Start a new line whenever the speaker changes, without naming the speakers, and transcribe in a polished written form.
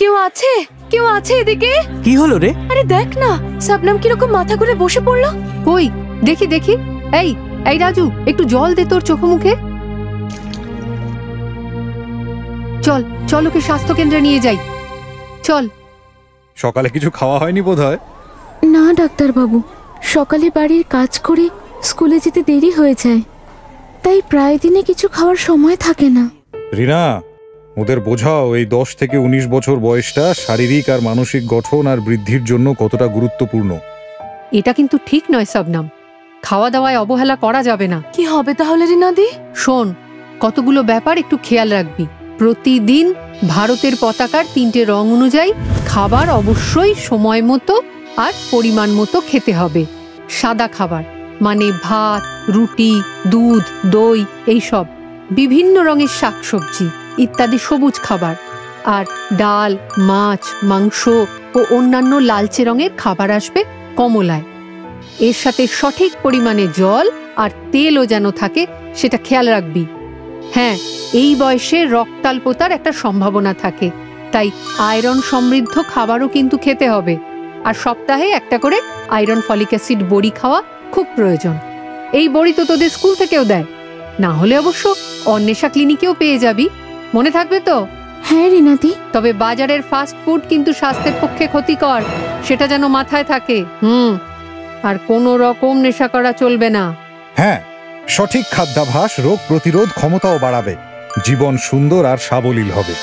কেউ আছে? কেউ আছে এদিকে?
কি হলো রে?
আরে দেখ না, শবনম কিরকম মাথা ঘুরে বসে পড়লো।
কই দেখি দেখি। এই এই রাজু, একটু জল দে তোর চোখে মুখে। চল চল, ওকে স্বাস্থ্য কেন্দ্রে নিয়ে যাই, চল।
সকালে কিছু খাওয়া হয়নি বোধহয়?
না ডাক্তার বাবু, সকালে বাড়ির কাজ করে স্কুলে যেতে দেরি হয়ে যায়, তাই প্রায় দিনে কিছু খাওয়ার সময় থাকে না।
রিনা, ওদের বোঝাও এই 10 থেকে 19 বছর বয়সটা শারীরিক আর মানসিক গঠন আর বৃদ্ধির জন্য কতটা গুরুত্বপূর্ণ।
এটা কিন্তু ঠিক নয় শবনম, খাওয়া দাওয়ায় অবহেলা করা যাবে না।
কি হবে তাহলে রিনাদি?
শোন, কতগুলো ব্যাপার একটু খেয়াল রাখবি। প্রতিদিন ভারতের পতাকার 3টে রং অনুযায়ী খাবার অবশ্যই সময় মতো আর পরিমাণ মতো খেতে হবে। সাদা খাবার মানে ভাত, রুটি, দুধ, দই, এইসব। বিভিন্ন রঙের শাকসবজি ইত্যাদি সবুজ খাবার। আর ডাল, মাছ, মাংস ও অন্যান্য লালচে রঙের খাবার আসবে কমলায়। এর সাথে সঠিক পরিমাণে জল আর তেলও যেন থাকে, সেটা খেয়াল রাখবি। হ্যাঁ, এই বয়সে রক্তাল্পতার একটা সম্ভাবনা থাকে, তাই আয়রন সমৃদ্ধ খাবারও কিন্তু খেতে হবে। আর সপ্তাহে একটা করে আয়রন ফলিক অ্যাসিড বড়ি খাওয়া খুব প্রয়োজন। এই বড়ি তো তোদের স্কুল থেকেও দেয়, না হলে অবশ্য অন্বেষা ক্লিনিকেও পেয়ে যাবি। মনে থাকবে তো?
হ্যাঁ রিনাদি।
তবে বাজারের ফাস্ট ফুড কিন্তু স্বাস্থ্যের পক্ষে ক্ষতিকর, সেটা যেন মাথায় থাকে। আর কোনো রকম নেশা করা চলবে না।
হ্যাঁ, সঠিক খাদ্যাভ্যাস রোগ প্রতিরোধ ক্ষমতাও বাড়াবে, জীবন সুন্দর আর সাবলীল হবে।